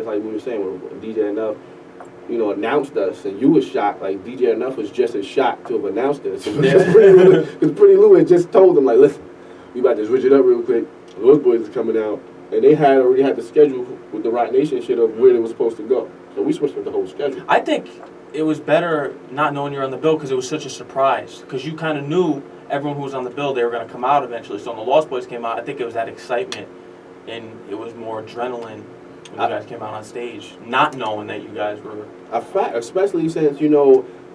just like we were saying, when DJ Enough, announced us, and you was shocked. Like DJ Enough was just as shocked to have announced us. Because Pretty Lou had just told them, like, listen, we about to switch it up real quick. Those boys are coming out, and they already had the schedule with the Rock Nation shit of where they were supposed to go. So we switched with the whole schedule. I think it was better not knowing you were on the bill because it was such a surprise. Because you kind of knew everyone who was on the bill, they were going to come out eventually. So when the Lost Boys came out, I think it was that excitement, and it was more adrenaline when you guys came out on stage, not knowing that you guys were... A fact, especially since,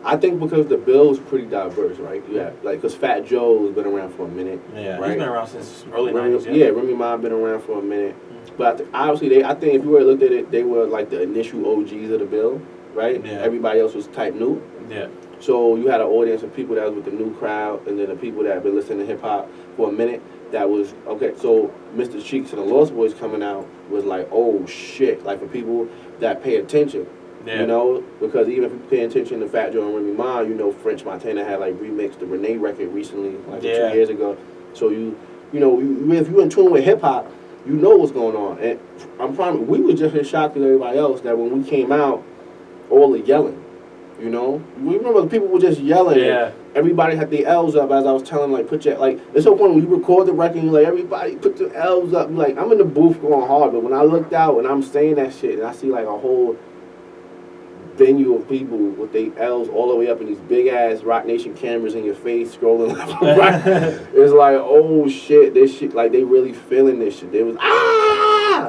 I think because the bill's pretty diverse, right? Yeah, because Fat Joe has been around for a minute. Yeah, right? He's been around since early 90s. Yeah, Remy Ma been around for a minute. But obviously, I think if you were to look at it, they were like the initial OGs of the bill, right? Yeah. Everybody else was type new. Yeah. So you had an audience of people that was with the new crowd, and then the people that had been listening to hip-hop for a minute. That was, okay, so Mr. Cheeks and the Lost Boys coming out was like, oh, shit. Like, for people that pay attention, because even if you pay attention to Fat Joe and Remy Ma, French Montana had, like, remixed the Renee record recently, like 2 years ago. So, if you're in tune with hip-hop, you know what's going on. And we were just as shocked as everybody else that when we came out, all the yelling, We remember the people were just yelling. Yeah. Everybody had the L's up, as I was telling them, like, put your, like, it's so funny when you record the record, you're like, everybody put the L's up. Like, I'm in the booth going hard, but when I looked out and I'm saying that shit, and I see, like, a whole venue of people with their L's all the way up in these big-ass Rock Nation cameras in your face, scrolling left and right, it's like, oh, shit, this shit, like, they really feeling this shit. They was,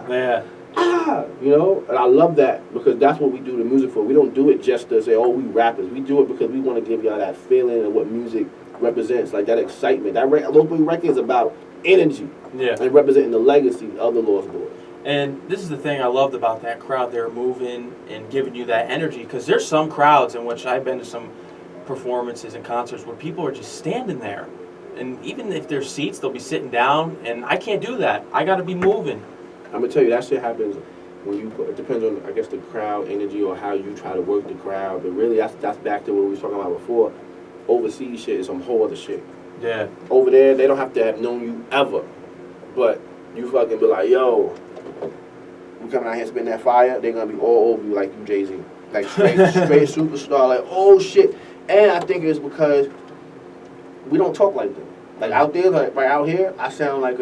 Yeah. And I love that because that's what we do the music for. We don't do it just to say, oh, we rappers. We do it because we want to give y'all that feeling of what music represents, like that excitement. That Lost Boy record is about energy and representing the legacy of the Lost Boys. And this is the thing I loved about that crowd. They're moving and giving you that energy because there's some crowds in which I've been to some performances and concerts where people are just standing there. And even if there's seats, they'll be sitting down, and I can't do that. I got to be moving. I'm going to tell you, that shit happens when it depends on, I guess, the crowd energy or how you try to work the crowd. But really, that's back to what we were talking about before. Overseas shit is some whole other shit. Yeah. Over there, they don't have to have known you ever. But you fucking be like, yo, we coming out here spitting that fire, they're going to be all over you like you Jay-Z. Like straight superstar, like, oh shit. And I think it's because we don't talk like them. Like out there, like right out here, I sound like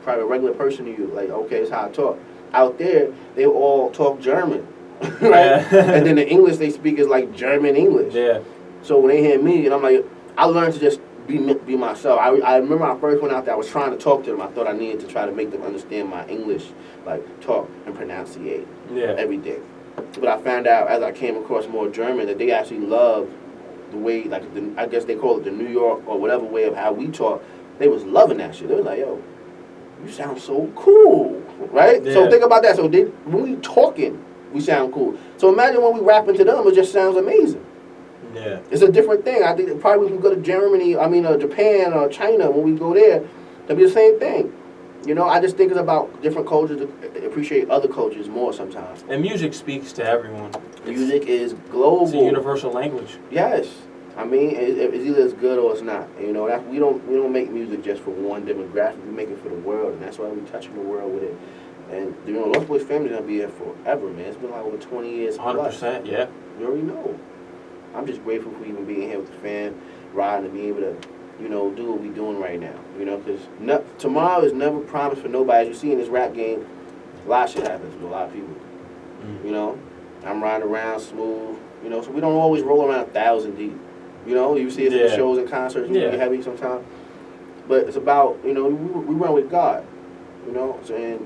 probably a regular person to you. Like, okay, it's how I talk. Out there, they all talk German, right? Yeah. And then the English they speak is like German English. Yeah. So when they hear me, and I'm like, I learned to just be myself. I remember I first went out there, I was trying to talk to them. I thought I needed to try to make them understand my English, like talk and pronunciate everything. But I found out as I came across more German that they actually love the way, like, I guess they call it the New York or whatever way of how we talk. They was loving that shit. They was like, yo, you sound so cool, right? Yeah. So think about that. So when we talking, we sound cool. So imagine when we rapping to them, it just sounds amazing. Yeah. It's a different thing. I think probably when we go to Japan or China, when we go there, it'll be the same thing. I just think it's about different cultures to appreciate other cultures more sometimes. And music speaks to everyone. Music is global. It's a universal language. Yes. I mean, it's either it's good or it's not. We don't make music just for one demographic. We make it for the world, and that's why we touching the world with it. And Lost Boys family's gonna be here forever, man. It's been like over 20 years. 100%, yeah. You already know. I'm just grateful for even being here with the fan, riding and being able to, do what we doing right now. Because tomorrow is never promised for nobody. As you see in this rap game, a lot of shit happens with a lot of people. I'm riding around smooth. So we don't always roll around 1,000 deep. You see it in the shows and concerts, we get heavy sometimes. But it's about, we run with God, so, and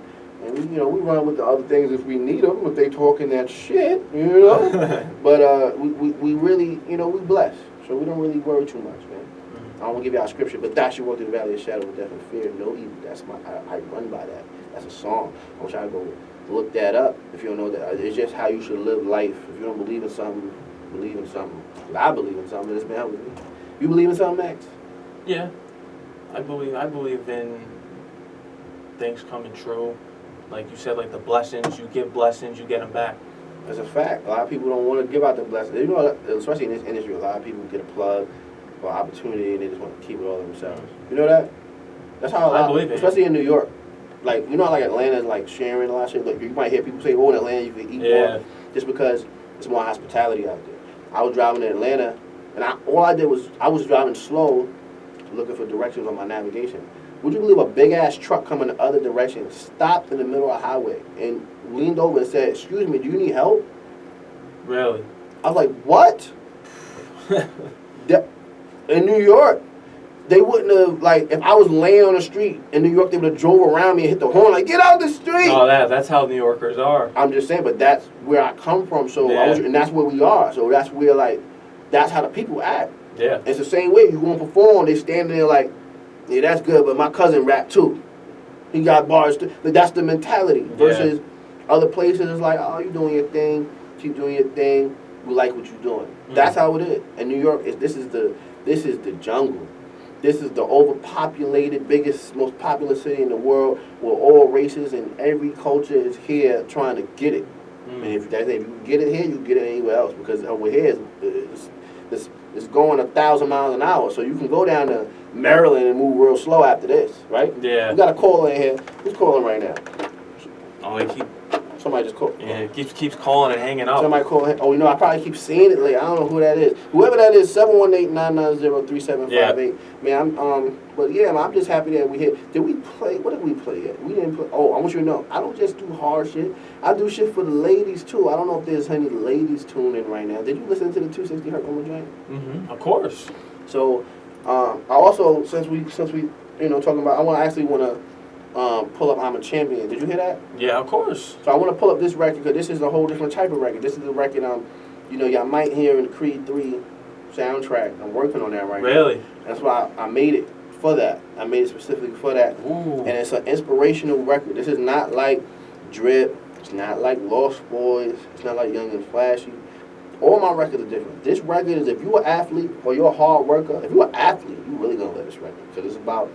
we run with the other things if we need them, if they talking that shit, But we really, we blessed, so we don't really worry too much, man. I don't want to give y'all a scripture, but thou shalt walk through the valley of the shadow of death and fear no evil. That's I run by that. That's a song. I wish I go look that up if you don't know that. It's just how you should live life. If you don't believe in something, believe in something. I believe in something that's been helping me. You believe in something, Max? Yeah. I believe in things coming true. Like you said, like the blessings, you give blessings, you get them back. That's a fact. A lot of people don't want to give out the blessings. Especially in this industry, a lot of people get a plug or opportunity and they just want to keep it all themselves. You know that? That's how a lot, I believe it. Especially in New York. like, you know, like Atlanta's like sharing a lot of shit. Like, you might hear people say, "Oh, in Atlanta you can eat more," just because it's more hospitality out there. I was driving in Atlanta, and all I did was I was driving slow, looking for directions on my navigation. Would you believe a big ass truck coming the other direction stopped in the middle of the highway and leaned over and said, "Excuse me, do you need help?" Really? I was like, "What?" In New York, they wouldn't have, like, if I was laying on the street in New York, they would have drove around me and hit the horn, like, "Get out the street!" No, that's how New Yorkers are. I'm just saying, but that's where I come from, so and that's where we are. So that's where, like, that's how the people act. Yeah. It's the same way. You going to perform, they standing there like, "Yeah, that's good, but my cousin rap too. He got bars too." But that's the mentality. Versus other places, it's like, "Oh, you doing your thing. Keep doing your thing. We like what you're doing." That's how it is. And New York, this is the jungle. This is the overpopulated, biggest, most popular city in the world, where all races and every culture is here trying to get it. And if you get it here, you get it anywhere else, because over here it's going 1,000 miles an hour. So you can go down to Maryland and move real slow after this, right? Yeah. We got a caller in here. Who's calling right now? Oh, they keep. Somebody just called. Yeah, it keeps calling and hanging up. Somebody calling. Oh, you know, I probably keep seeing it late. I don't know who that is. Whoever that is, 718-990-3758. Man, but yeah, man, I'm just happy that we here. Did we play? What did we play yet? We didn't play. Oh, I want you to know, I don't just do hard shit. I do shit for the ladies too. I don't know if there's any ladies tuning in right now. Did you listen to the 260 Hertz on the joint? Of course. So, I also, since we talking about, I actually want to pull up "I'm a Champion." Did you hear that? Yeah, of course. So I want to pull up this record, because this is a whole different type of record. This is the record y'all might hear in the Creed 3 soundtrack. I'm working on that right now. Really? That's why I made it for that. I made it specifically for that. Ooh. And it's an inspirational record. This is not like Drip. It's not like Lost Boys. It's not like Young and Flashy. All my records are different. This record is, if you're an athlete or you're a hard worker, if you're an athlete, you're really going to love this record, because it's about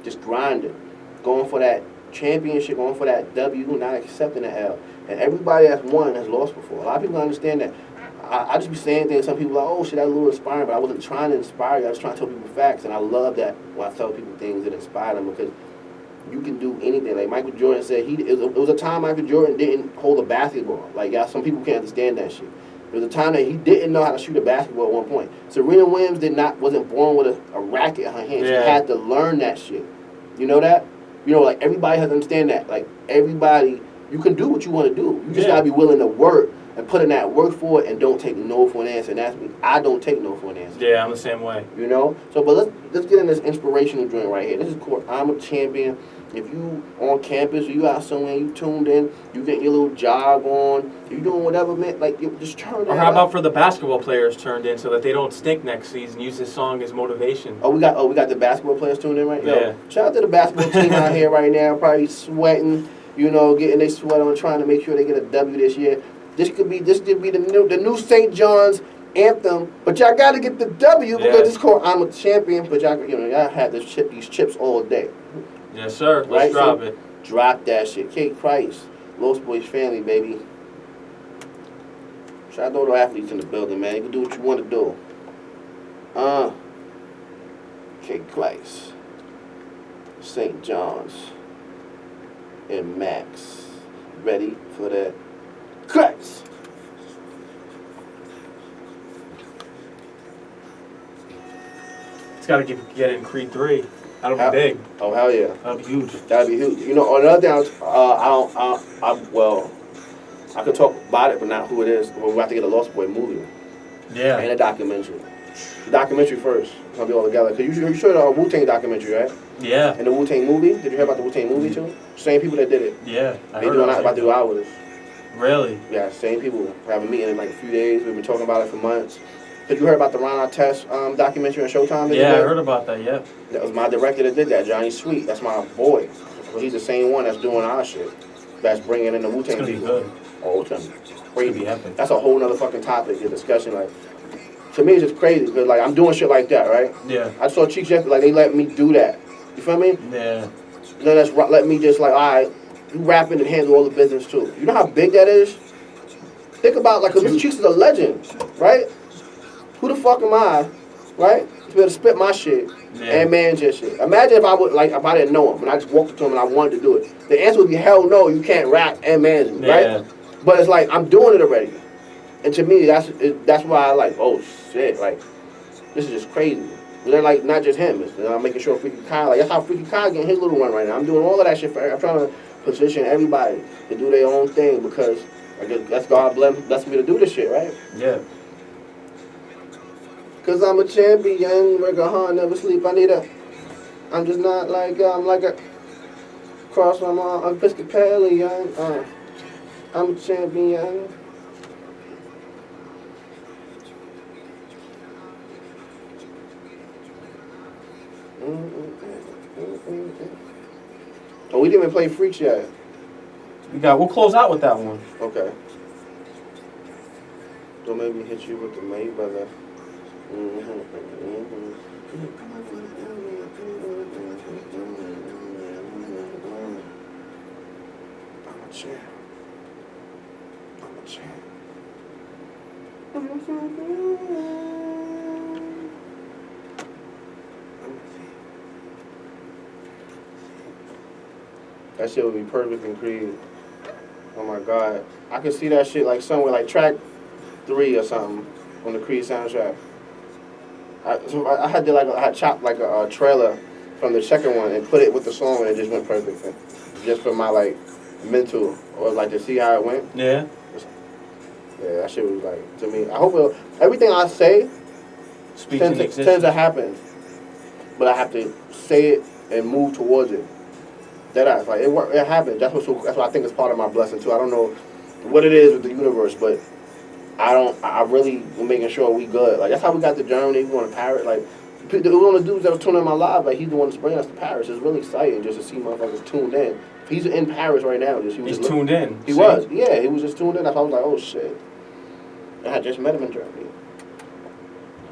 just grinding. Going for that championship, going for that W, not accepting the L. And everybody that's won has lost before. A lot of people understand that. I just be saying things, some people are like, "Oh shit, that's a little inspiring," but I wasn't trying to inspire you. I was trying to tell people facts, and I love that when I tell people things that inspire them, because you can do anything. Like Michael Jordan said, it was a time Michael Jordan didn't hold a basketball. Like, some people can't understand that shit. There was a time that he didn't know how to shoot a basketball at one point. Serena Williams wasn't born with a racket in her hand. Yeah. She had to learn that shit. You know that? You know, like, everybody has to understand that. Like, everybody, you can do what you want to do. You just got to be willing to work and put in that work for it, and don't take no for an answer. And that's me. I don't take no for an answer. Yeah, I'm the same way. You know? So, but let's get in this inspirational joint right here. This is called "I'm a Champion." If you on campus or you out somewhere, you tuned in, you get your little jog on, you doing whatever, man, like, you just turn that Or how up. about for the basketball players turned in, so that they don't stink next season? Use this song as motivation. We got the basketball players tuned in right now. Yeah. Shout out to the basketball team out here right now, probably sweating, getting their sweat on, trying to make sure they get a W this year. This could be the new St. John's anthem, but y'all got to get the W, because it's called "I'm a Champion." But y'all had these chips all day. Yes, sir. Let's Right? drop So, it. Drop that shit. Chrys, Lost Boys family, baby. Shout out to all the athletes in the building, man. You can do what you want to do. Chrys, St. John's, and Max. Ready for that? Chrys. It's got to get in Creed 3. That'll be big. Oh, hell yeah. That'll be huge. That'd be huge. Another thing, I could talk about it, but not who it is. We're about to get a Lost Boy movie. Yeah. And a documentary. The documentary first. It's going to be all together. Because you saw the Wu-Tang documentary, right? Yeah. And the Wu-Tang movie. Did you hear about the Wu-Tang movie, too? Same people that did it. Yeah. They about to do ours. Really? Yeah, same people. We have a meeting in like a few days. We've been talking about it for months. Did you hear about the Ron Artest documentary on Showtime? Yeah, I heard about that, yeah. That was my director that did that, Johnny Sweet. That's my boy. Well, he's the same one that's doing our shit. That's bringing in the Wu-Tang It's going to be people. good. Oh, it's gonna be crazy. Epic. That's a whole nother fucking topic, the discussion. Like, to me, it's just crazy, because, like, I'm doing shit like that, right? Yeah. I saw Cheeks yesterday, like, they let me do that. You feel me? Yeah. Then that's let me just, like, all right, you rapping and handle all the business, too. You know how big that is? Think about, like, because Mr. Cheeks is a legend, right? Who the fuck am I right? To be able to spit my shit and manage your shit. Imagine if I would if I didn't know him and I just walked up to him and I wanted to do it. The answer would be hell no, you can't rap and manage me, right? But it's like I'm doing it already, and to me that's why I like, oh shit, like this is just crazy. And then like not just him, I'm making sure Freaky Kyle, like that's how Freaky Kyle getting his little run right now. I'm doing all of that shit for. I'm trying to position everybody to do their own thing because I guess that's God bless me to do this shit, right? Yeah. Cause I'm a champion, work hard, never sleep. I'm just not like I'm like a cross my mom, I'm Episcopalian. I'm a champion. Oh, we didn't even play Freaks yet. We'll close out with that one. Okay. Don't make me hit you with the Mayweather. I'm a champ. I'm a champ. That shit would be perfect in Creed. Oh my God. I could see that shit like somewhere like track 3 or something on the Creed soundtrack. I had chopped like a trailer from the second one and put it with the song and it just went perfect. Just for my like mental or like to see how it went. Yeah. Yeah, that shit was like, to me, I hope everything I say tends to happen. But I have to say it and move towards it. That like it happened. That's what I think is part of my blessing too. I don't know what it is with the universe, but I really am making sure we good. Like that's how we got to Germany. We going to Paris. Like one of the dudes that was tuning in my live, like he's the one that's bringing us to Paris. It's really exciting just to see motherfuckers tuned in. He's in Paris right now. He's tuned in. He was, yeah. He was just tuned in. I was like, oh shit. I had just met him in Germany.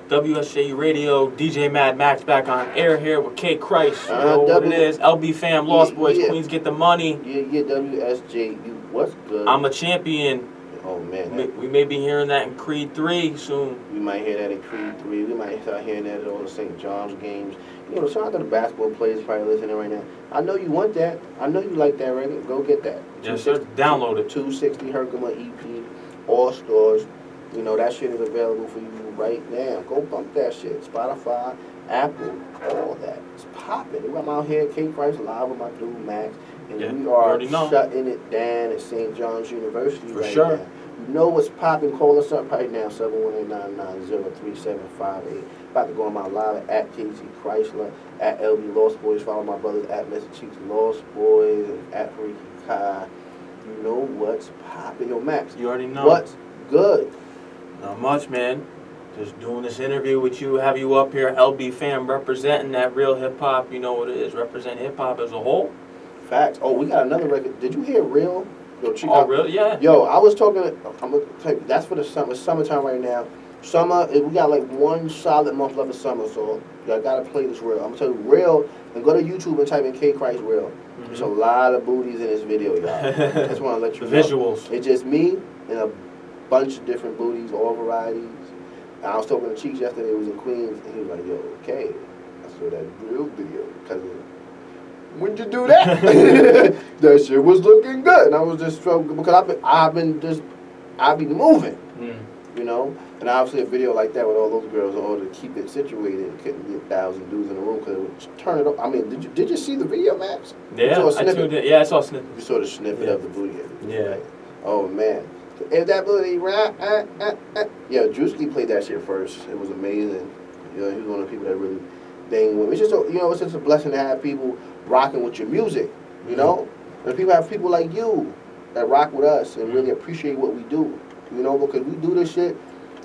WSJU Radio, DJ Mad Max back on air here with Chrys. You know what it is. LB fam, Lost Boys, Queens get the money. Yeah, WSJU. What's good? I'm a champion. Oh man. We may be hearing that in Creed 3 soon. We might hear that in Creed 3. We might start hearing that at all the St. John's games. You know, shout out to the basketball players probably listening right now. I know you want that. I know you like that record. Go get that. Yes, sir. Download it. 260 Herkimer EP, All Stars. You know, that shit is available for you right now. Go bump that shit. Spotify, Apple, all that. It's popping. I'm out here, Chrys live with my dude Max, and we are shutting it down at St. John's University for sure. now. You know what's popping? Call us up right now, 718-990-3758. About to go on my live at KT Chrysler, at LB Lost Boys. Follow my brothers at Mr. Cheeks Lost Boys, and at Freaky Kai. You know what's popping. Yo, Max. You already know. What's good? Not much, man. Just doing this interview with you, have you up here, LB fam, representing that real hip-hop. You know what it is, represent hip-hop as a whole. Facts. Oh, we got another record. Did you hear Real? Yo, Real? Yeah. Yo, I was talking, I'm going to tell you, that's for the summer. It's summertime right now. Summer, we got like one solid month left of summer, so I got to play this Real. I'm going to tell you, Real, and go to YouTube and type in Chrys Real. Mm-hmm. There's a lot of booties in this video, y'all. I just want to let you know. Visuals. It's just me and a bunch of different booties, all varieties. And I was talking to Cheeks yesterday, it was in Queens, and he was like, yo, okay, I saw that Real video, cousin. When'd you do that? That shit was looking good. And I was just struggling, because I've been moving, you know? And obviously a video like that with all those girls, in order to keep it situated, it couldn't be 1,000 dudes in the room, because it would turn it up. I mean, did you see the video, Max? Yeah, I tuned in. Yeah, I saw a snippet. You saw the snippet of the booty. Yeah. Right? Oh, man. If that booty, yeah, Drewski played that shit first. It was amazing. You know, he was one of the people that really bang with me. It's just, it's just a blessing to have people rocking with your music, you know? And people have people like you that rock with us and really appreciate what we do, you know, because we do this shit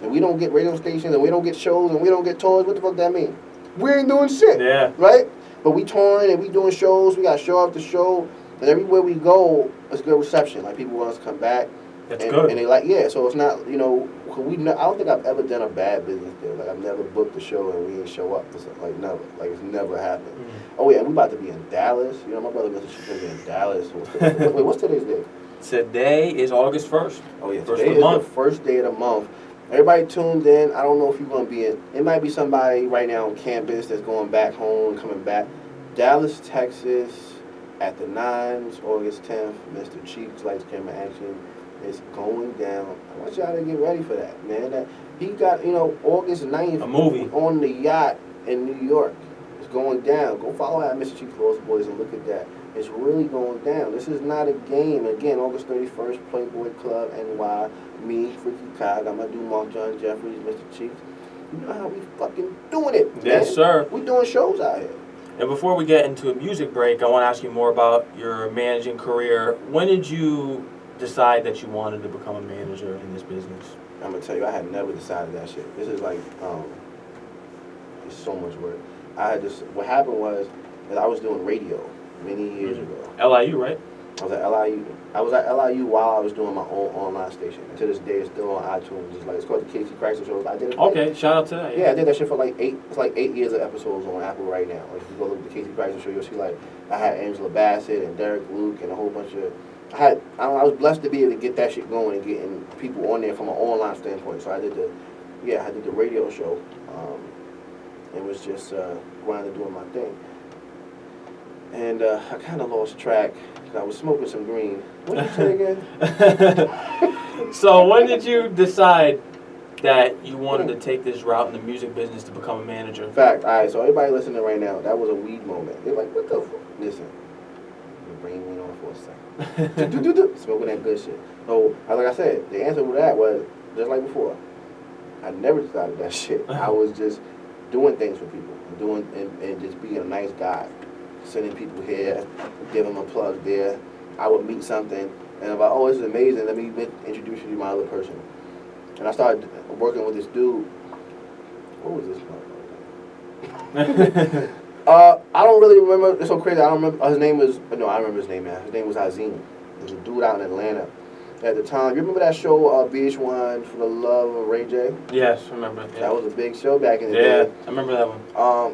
and we don't get radio stations and we don't get shows and we don't get tours. What the fuck that mean? We ain't doing shit, right? But we touring and we doing shows. We got show after show, and everywhere we go, it's good reception. Like, people want us to come back. That's good. And they like, yeah, so it's not, you know, I don't think I've ever done a bad business there. Like, I've never booked a show and we didn't show up. Like, never. Like, it's never happened. Mm-hmm. Oh, yeah, we about to be in Dallas. You know, my brother Mr. She's going to be in Dallas. What's today's date? Today is August 1st. Oh, yeah, first today of the month. The first day of the month. Everybody tuned in. I don't know if you're going to be in. It might be somebody right now on campus that's going back home, coming back. Dallas, Texas, at the Nines, August 10th. Mr. Cheeks Lights Camera Action is going down. I want y'all to get ready for that, man. He got, August 9th A movie on the yacht in New York. It's going down. Go follow at Mr. Cheeks Lost Boys and look at that. It's really going down. This is not a game. Again, August 31st, Playboy Club, NY. Me, Freaky Kai, got my dude Mark John Jeffries, Mr. Cheeks. You know how we fucking doing it, man. Yes, sir. We doing shows out here. And before we get into a music break, I want to ask you more about your managing career. When did you decide that you wanted to become a manager in this business? I'm going to tell you, I had never decided that shit. This is like, it's so much work. What happened was that I was doing radio many years ago. LIU, right? I was at LIU. I was at LIU while I was doing my own online station. And to this day, it's still on iTunes. It's called the Chrys Show. I did it. Okay, shout out to that. Yeah, I did that shit for like 8. It's like 8 years of episodes on Apple right now. Like if you go look at the Chrys Show, you'll see like I had Angela Bassett and Derek Luke and a whole bunch of. I was blessed to be able to get that shit going and getting people on there from an online standpoint. So I did the radio show. It was just going to doing my thing. And I kind of lost track. I was smoking some green. What did you say again? So when did you decide that you wanted to take this route in the music business to become a manager? Fact. All right, so everybody listening right now, that was a weed moment. They're like, what the fuck? Listen. Your brain went on for a second. Smoking that good shit. So, like I said, the answer to that was, just like before, I never decided that shit. I was just doing things for people. And just being a nice guy. Sending people here, giving them a plug there. I would meet something, and I'm like, oh, this is amazing. Let me introduce you to my other person. And I started working with this dude. What was this motherfucker? I don't really remember. It's so crazy. I don't remember. His name was, no, I remember his name now. His name was Azim. There was a dude out in Atlanta at the time. You remember that show, VH1, For the Love of Ray J? Yes, I remember. Yeah. That was a big show back in the day. Yeah, I remember that one.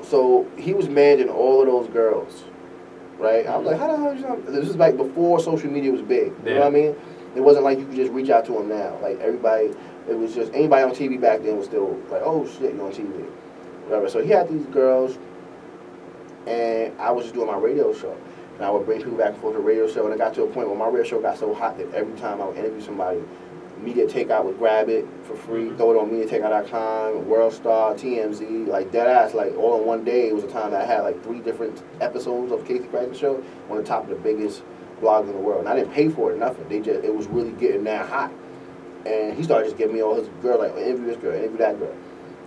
So he was managing all of those girls, right? I was like, how the hell is you? This is like before social media was big. You know what I mean? It wasn't like you could just reach out to them now. Like everybody, it was just anybody on TV back then was still like, oh shit, you're on TV. Whatever. So he had these girls, and I was just doing my radio show. And I would bring people back and forth to the radio show, and it got to a point where my radio show got so hot that every time I would interview somebody, Media Takeout would grab it for free, throw it on MediaTakeout.com, WorldStar, TMZ, like deadass, like all in one day. It was a time that I had like 3 different episodes of Casey Cracker Show on the top of the biggest blogs in the world. And I didn't pay for it, nothing. It was really getting that hot. And he started just giving me all his girls, like interview this girl, interview that girl.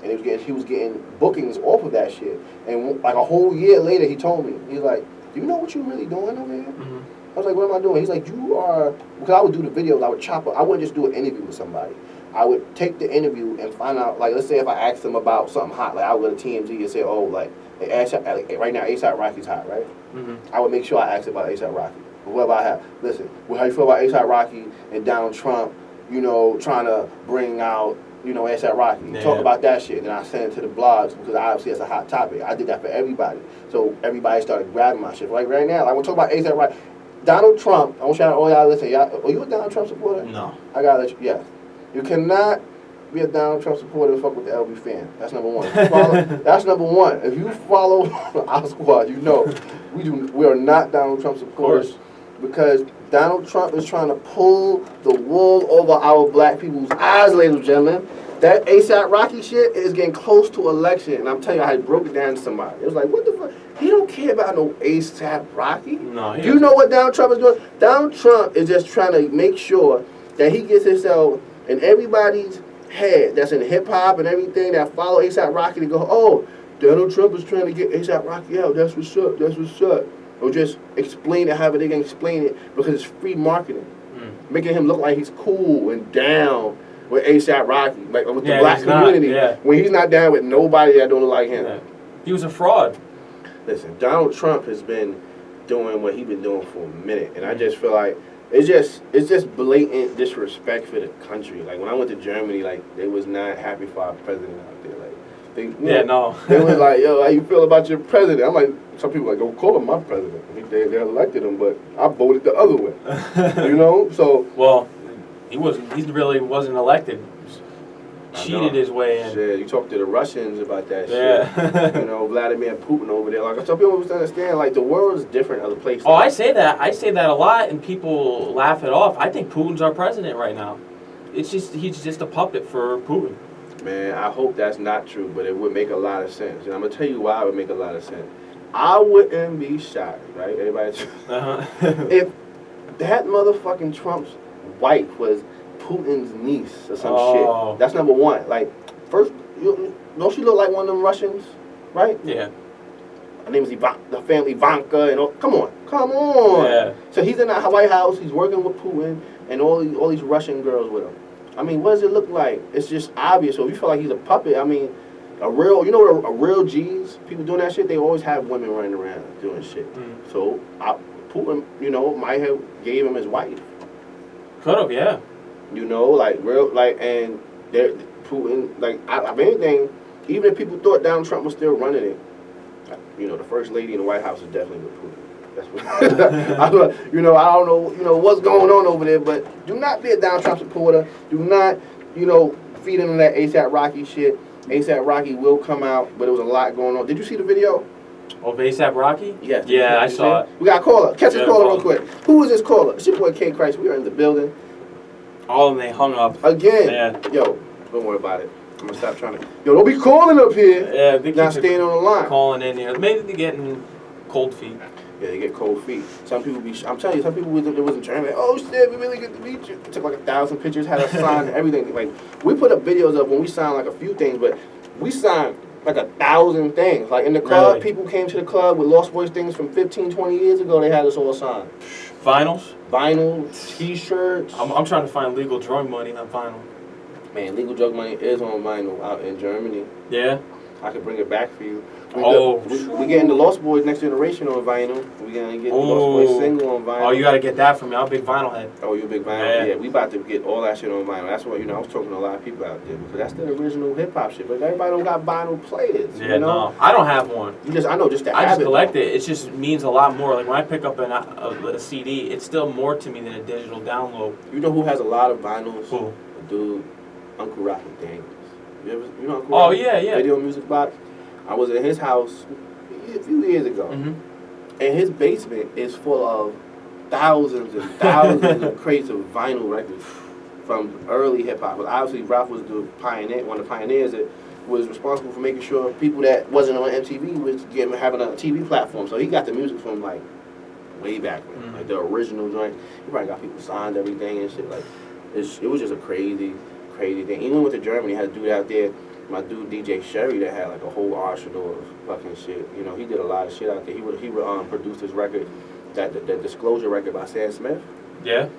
And he was getting bookings off of that shit. And like a whole year later, he told me, he's like, do you know what you're really doing over here? Mm-hmm. I was like, what am I doing? He's like, you are, because I would do the videos, I would chop up, I wouldn't just do an interview with somebody. I would take the interview and find out, like, let's say if I asked them about something hot, like I would go to TMZ and say, oh, like right now A$AP Rocky's hot, right? Mm-hmm. I would make sure I asked about A$AP Rocky. Whoever I have, listen, how you feel about A$AP Rocky and Donald Trump, trying to bring out, A$AP Rocky. Yeah. Talk about that shit. And I send it to the blogs because obviously it's a hot topic. I did that for everybody. So everybody started grabbing my shit. Like right now, I want to talk about A$AP Rocky. Donald Trump, I want all y'all listen. Y'all, are you a Donald Trump supporter? No. I gotta let you, yes. You cannot be a Donald Trump supporter and fuck with the LB fan. That's number one. That's number one. If you follow our squad, we are not Donald Trump supporters. Because Donald Trump is trying to pull the wool over our black people's eyes, ladies and gentlemen. That A$AP Rocky shit is getting close to election, and I'm telling you, I broke it down to somebody. It was like, what the fuck? He don't care about no A$AP Rocky. No. Do you know what Donald Trump is doing? Donald Trump is just trying to make sure that he gets himself in everybody's head that's in hip hop and everything that follow A$AP Rocky to go, oh, Donald Trump is trying to get A$AP Rocky out. That's what's up. That's what's up. Or just explain it however they can explain it because it's free marketing, making him look like he's cool and down with A$AP Rocky, like with the black community, when he's not down with nobody that don't look like him. Yeah. He was a fraud. Listen, Donald Trump has been doing what he's been doing for a minute, and I just feel like it's just blatant disrespect for the country. Like when I went to Germany, like they was not happy for our president out there. Like they was like, yo, how you feel about your president? I'm like, some people like, don't call him my president. They elected him, but I voted the other way. So well. He really wasn't elected. cheated his way in. Shit, you talk to the Russians about that Yeah. shit. Vladimir Putin over there. Like, some people don't understand, like, the world is different other places. Oh, I say that a lot, and people laugh it off. I think Putin's our president right now. It's just he's just a puppet for Putin. Man, I hope that's not true, but it would make a lot of sense. And I'm gonna tell you why it would make a lot of sense. I wouldn't be shocked, right? Everybody, if that motherfucking Trump's wife was Putin's niece or some shit. That's number one. Like, first, don't she look like one of them Russians, right? Yeah. Her name is Ivanka, the family Ivanka, and all. Come on. Yeah. So he's in that White House. He's working with Putin and all these Russian girls with him. I mean, what does it look like? It's just obvious. So if you feel like he's a puppet, I mean, a real G's, people doing that shit, they always have women running around doing shit. Mm. So Putin, might have gave him his wife. Could have, yeah. And Putin, if anything, even if people thought Donald Trump was still running it, the first lady in the White House is definitely with Putin. That's what I don't know, what's going on over there, but do not be a Donald Trump supporter. Do not, feed into that ASAP Rocky shit. ASAP Rocky will come out, but there was a lot going on. Did you see the video? Of ASAP Rocky? Yes. Yeah, I saw it. We got a caller. Catch this caller real quick. Who is this caller? It's your boy Chrys. We are in the building. All of them, they hung up. Again. Yeah. Yo, don't worry about it. I'm going to stop trying to... Yo, don't be calling up here. Yeah, they not staying on the line. Calling in here. Maybe they're getting cold feet. Yeah, they get cold feet. Some people I'm telling you, some people wasn't trying to, oh shit, we really good to meet you. Took like 1,000 pictures, had us sign and everything. Like, we put up videos of when we signed like a few things, but we signed like 1,000 things. Like in the club, really? People came to the club with Lost Boys things from 15, 20 years ago. They had us all signed. Vinyls? Vinyl, T-shirts. I'm trying to find legal drug money on vinyl. Man, legal drug money is on vinyl out in Germany. Yeah? I could bring it back for you. We getting the Lost Boys Next Generation on vinyl. We gonna get the Lost Boys single on vinyl. Oh, you gotta get that from me. I'm a big vinyl head. Oh, you a big vinyl? Yeah, we about to get all that shit on vinyl. That's what I was talking to a lot of people out there because that's the original hip hop shit. But everybody don't got vinyl players. Yeah, no, I don't have one. I just collect it. It just means a lot more. Like when I pick up a CD, it's still more to me than a digital download. You know who has a lot of vinyls? Who? A dude, Uncle Rocky Daniels. You know Uncle Rocky? Yeah. Video Music Box. I was at his house a few years ago, and his basement is full of thousands and thousands of crates of vinyl records from early hip hop. But obviously, Ralph was the pioneer, one of the pioneers that was responsible for making sure people that wasn't on MTV was having a TV platform. So he got the music from like way back when, like the original joint. He probably got people signed everything and shit. Like it was just a crazy thing. Even went to Germany, had a dude out there. My dude DJ Sherry that had like a whole arsenal of fucking shit. He did a lot of shit out there. He produced his record, that Disclosure record by Sam Smith. Yeah.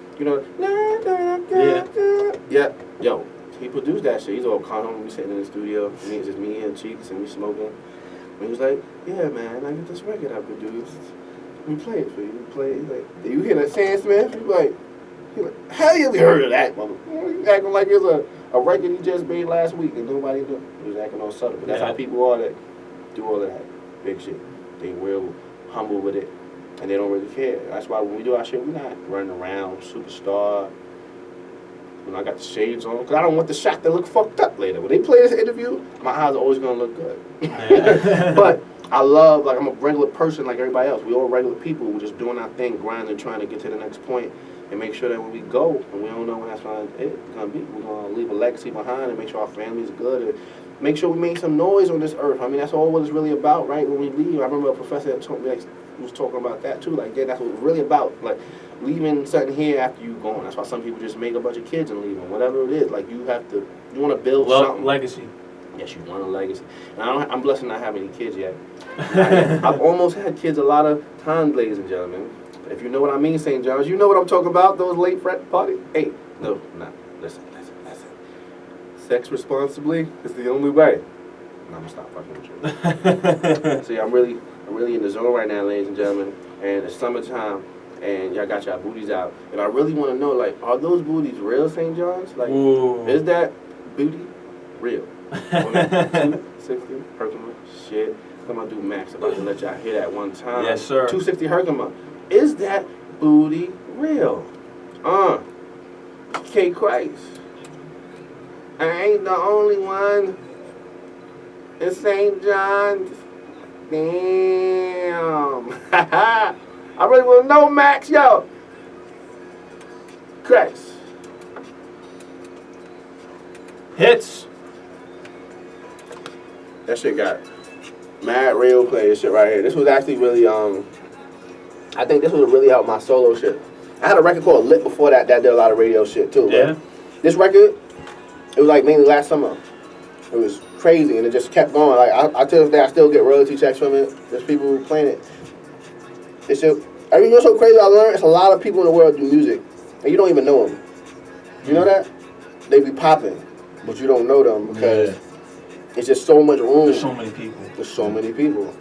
Yeah. Yo, he produced that shit. He's all calm. We sitting in the studio. It's just me and Cheeks and we smoking. And he was like, yeah, man, I get this record I produced. We play it for you. We play it. He's like, you hear that Sam Smith? He's like, hell yeah, we heard of that, motherfucker. He's acting like it was a record he just made last week and nobody knew. He was acting all subtle. But that's how people are that do all of that big shit. They real humble with it and they don't really care. That's why when we do our shit, we're not running around superstar. I got the shades on because I don't want the shot to look fucked up later. When they play this interview, my eyes are always going to look good. But I love, I'm a regular person like everybody else. We all regular people. We're just doing our thing, grinding, trying to get to the next point. And make sure that when we go, and we don't know when that's going to be, we're going to leave a legacy behind and make sure our family's good and make sure we make some noise on this earth. I mean, that's all what it's really about, right? When we leave, I remember a professor that told me, was talking about that too. Like, yeah, that's what it's really about. Like, leaving something here after you gone. That's why some people just make a bunch of kids and leave them. Whatever it is, like, you want to build something. Legacy. Yes, you want a legacy. And I'm blessed to not have any kids yet. I've almost had kids a lot of times, ladies and gentlemen. If you know what I mean, St. John's, you know what I'm talking about, those late frat parties. Hey, no, listen. Sex responsibly is the only way. And I'm going to stop fucking with you. See, I'm really in the zone right now, ladies and gentlemen, and it's summertime, and y'all got y'all booties out. And I really want to know, like, are those booties real, St. John's? Like, is that booty real? 260 Herkimer, shit. Come on, do Max. About to let y'all hear that one time. Yes, sir. 260 Herkimer. Is that booty real? Chrys. I ain't the only one in St. John's. Damn. I really want to know, Max. Yo. Chrys. Hits. That shit got mad radio play. This shit right here. This was actually really I think this would have really helped my solo shit. I had a record called Lit before that did a lot of radio shit too. Yeah. This record, it was like mainly last summer. It was crazy and it just kept going. Like I till this day I still get royalty checks from it. There's people who playing it. It's just, I mean, you know what's so crazy I learned? It's a lot of people in the world do music and you don't even know them. You know that? They be popping, but you don't know them because it's just so much room. There's so many people. There's so many people.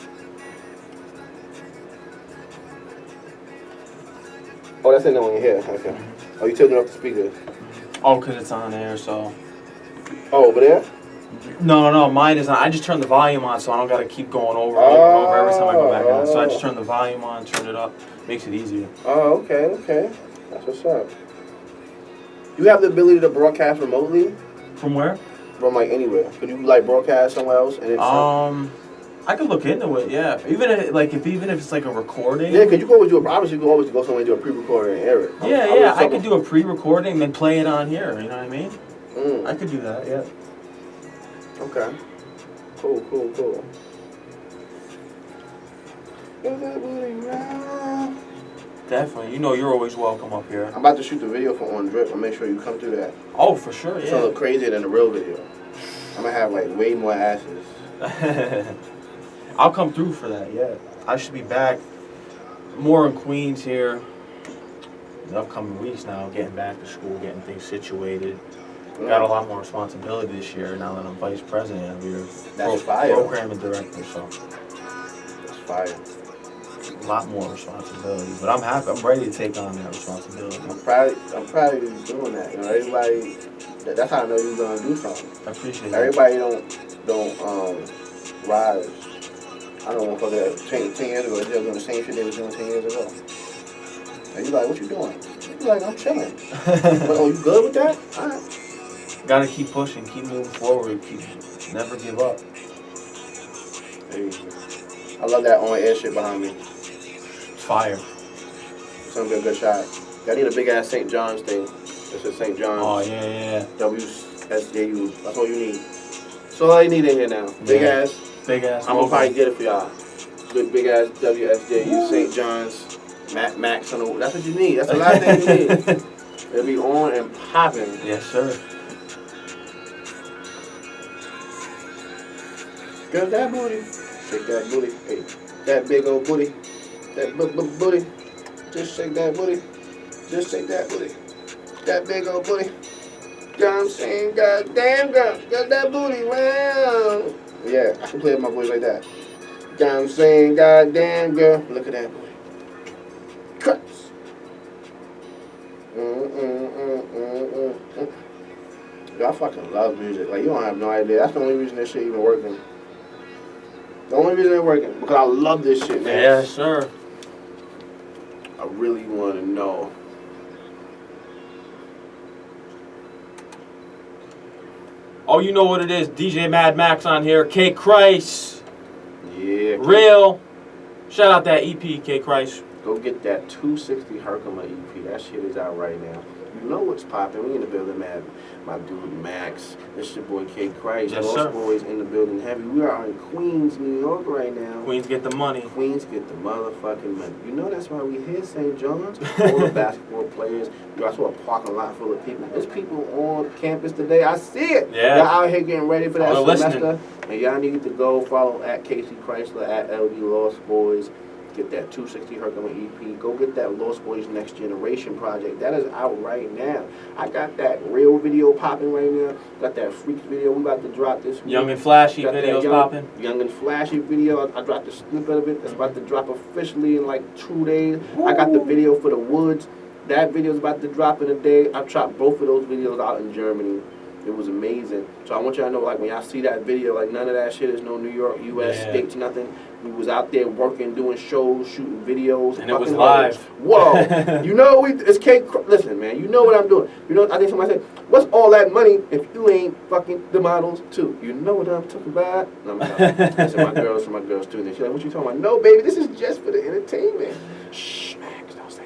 Oh, that's in there when you're here. Okay. Oh, you tilting off the speaker. Oh, because it's on air, so. Oh, over there? No, mine is on. I just turned the volume on, so I don't got to keep going over and over every time I go back on. So I just turn the volume on, turn it up. Makes it easier. Oh, okay. That's what's up. You have the ability to broadcast remotely? From where? From like anywhere. Could you like broadcast somewhere else? And I could look into it, yeah. Even if it's like a recording. Yeah, because you can always do it. Obviously, you can always go somewhere and do a pre-recording and air it. Yeah. I could do a pre-recording and then play it on here. You know what I mean? Mm. I could do that, yeah. Okay. Cool. Give that booty round. Definitely. You know you're always welcome up here. I'm about to shoot the video for On Drip. I'll make sure you come through that. Oh, for sure, It's gonna look crazier than the real video. I'm gonna have like way more asses. I'll come through for that, yeah. I should be back more in Queens here in the upcoming weeks now, getting back to school, getting things situated. Got a lot more responsibility this year now that I'm vice president. We're programming director, so. That's fire. A lot more responsibility, but I'm happy. I'm ready to take on that responsibility. I'm proud of you doing that. You know, everybody. That's how I know you're gonna do something. I appreciate it. Everybody don't rise. I don't want to forget 10 years ago. They're doing the same shit they was doing 10 years ago. And you like, what you doing? You like, I'm chilling. But, oh, you good with that? All right. Gotta keep pushing, keep moving forward, never give up. Hey, I love that on-air shit behind me. Fire. It's gonna be a good shot. I need a big ass St. John's thing. This is St. John's. Oh yeah. WSJU. That's all you need. That's all you need in here now. Big ass. I'm gonna probably get it for y'all. Big ass WSJU St. John's. Max on the. That's what you need. That's the last thing you need. It'll be on and popping. Yes, sir. Girl, that booty. Shake that booty. Hey, that big old booty. That booty. Just shake that booty. Just shake that booty. That big old booty. You know what I'm saying? Goddamn girl. Got that booty round. Yeah, I can play with my voice like that. You know what I'm saying? Goddamn girl. Look at that booty. Chrys. Yo, I fucking love music. Like, you don't have no idea. That's the only reason this shit even working. The only reason it's working. Because I love this shit, man. Yes, sir. I really want to know. Oh, you know what it is. DJ Mad Max on here. K. Chrys. Yeah. Real. Shout out that EP, K. Chrys. Go get that 260 Herkimer EP. That shit is out right now. You know what's popping. We in the building, man. My dude Max. This your boy K. Chrys. Yes, Lost sir. Boys in the building heavy. We are in Queens, New York right now. Queens get the money. Queens get the motherfucking money. You know that's why we here, St. John's. All the basketball players. You also a parking lot full of people. There's people on campus today. I see it. Yeah. Y'all out here getting ready for that semester. Listening. And y'all need to go follow at Casey Chrysler, at LD Lost Boys. Get that 260 Herkimer EP. Go get that Lost Boys Next Generation project. That is out right now. I got that real video popping right now. Got that Freaks video we about to drop this week. Young and Flashy videos popping. Young and Flashy video. I dropped a snippet of it. It's about to drop officially in like 2 days. Woo. I got the video for the Woods. That video is about to drop in a day. I chopped both of those videos out in Germany. It was amazing. So I want y'all to know, like, when y'all see that video, like, none of that shit is no New York, U.S. states, nothing. We was out there working, doing shows, shooting videos. And it was live. Whoa. You know, it's listen, man, you know what I'm doing. You know, I think somebody said, what's all that money if you ain't fucking the models, too? You know what I'm talking about? No, I'm not. That's my girls too. And she's like, what you talking about? No, baby, this is just for the entertainment. Shh, Max, don't say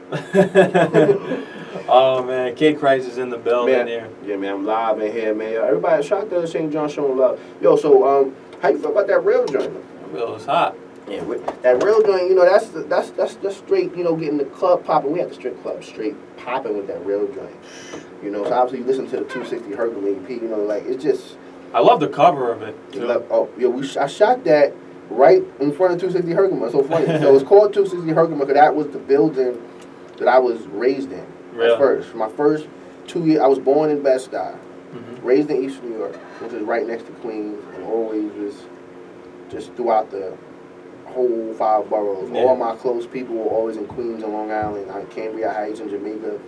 nothing. Oh man, Chrys is in the building here. Yeah, man, I'm live in here, man. Everybody, shout out to St. John showing love. Yo, so how you feel about that rail joint? That bill is hot. Yeah, that rail joint, you know, that's straight, you know, getting the club popping. We had the strip club straight popping with that rail joint. You know, so obviously you listen to the 260 Hercules EP, you know, like it's just. I love the cover of it. I shot that right in front of 260 Hercules. So funny. So it's called 260 Hercules because that was the building that I was raised in. Really? First, my first 2 years, I was born in Bed-Stuy, raised in East New York, which is right next to Queens, and always was just throughout the whole 5 boroughs. Yeah. All my close people were always in Queens and Long Island, on Cambria Heights and Jamaica,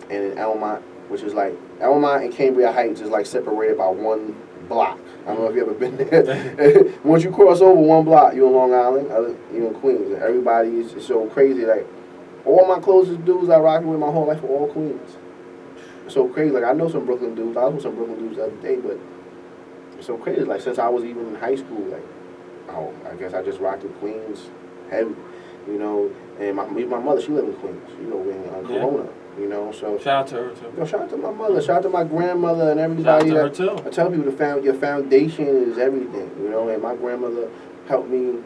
and in Elmont, which is like, Elmont and Cambria Heights is like separated by 1 block. I don't know if you've ever been there. Once you cross over 1 block, you're in Long Island, you're in Queens, and everybody is just so crazy, like, all my closest dudes I rocking with my whole life were all Queens. It's so crazy. Like, I know some Brooklyn dudes. I was with some Brooklyn dudes the other day, but it's so crazy. Like, since I was even in high school, like, I guess I just rocked with Queens heavy, you know. And my mother, she lived in Queens, you know, in Corona, you know. So shout out to her, too. You know, shout out to my mother. Shout out to my grandmother and everybody. Shout out to her, too. I tell people your foundation is everything, you know. And my grandmother helped me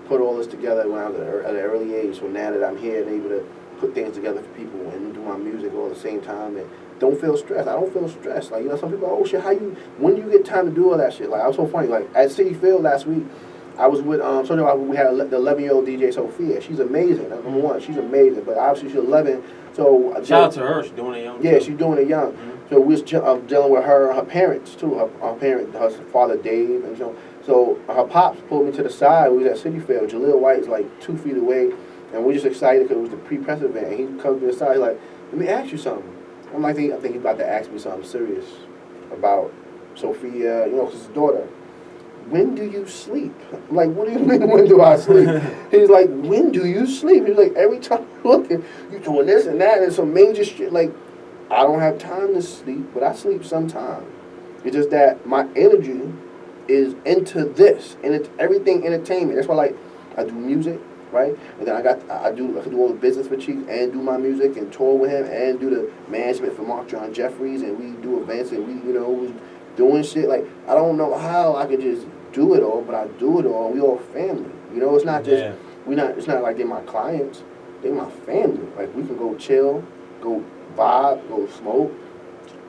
put all this together when I was at an early age. So now that I'm here and able to put things together for people and do my music all at the same time and don't feel stressed. I don't feel stressed. Like, you know, some people are, oh shit, when do you get time to do all that shit? Like, I was so funny. Like, at City Field last week, I was with, we had the 11-year-old DJ Sophia. She's amazing. Number one, she's amazing. But obviously she's 11. So shout out to her. She's doing it young. Yeah, she's doing it young. So we was dealing with her parents too. Her father Dave, and so her pops pulled me to the side. We was at City Field. Jaleel White is like 2 feet away, and we're just excited because it was the pre-press event. And he comes to the side, he's like, "Let me ask you something." I'm like, I think he's about to ask me something serious about Sophia, you know, his daughter. When do you sleep? I'm like, what do you mean, when do I sleep? He's like, when do you sleep? He's like, every time I look at you doing this and that and some major shit. Like, I don't have time to sleep, but I sleep sometime. It's just that my energy is into this, and it's everything entertainment. That's why, like, I do music, right? And then I do all the business for Chief and do my music and tour with him and do the management for Mark John Jeffries, and we do events and we, you know, was doing shit. Like, I don't know how I could just do it all, but I do it all. We all family. You know, it's not just it's not like they're my clients. They're my family. Like, we can go chill, go vibe, go smoke,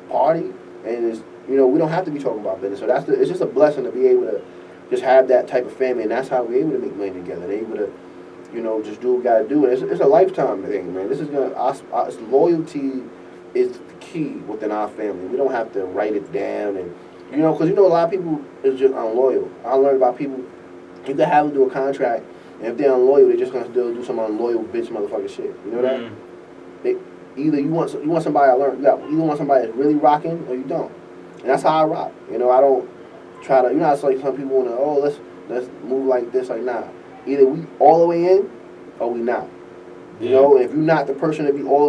party, and it's, you know, we don't have to be talking about business. So it's just a blessing to be able to just have that type of family, and that's how we're able to make money together. They're able to, you know, just do what we gotta do. And it's a lifetime thing, man. This is loyalty is the key within our family. We don't have to write it down, and you know, because you know a lot of people is just unloyal. I learned about people, you can have them do a contract, and if they're unloyal, they're just gonna still do some unloyal bitch motherfucker shit. You know that? They either you want somebody. I learned, you either want somebody that's really rocking or you don't. And that's how I rock. You know, I don't try to, you know, it's like some people want to, let's move like this, like nah. Either we all the way in or we not. You know, and if you're not the person to be all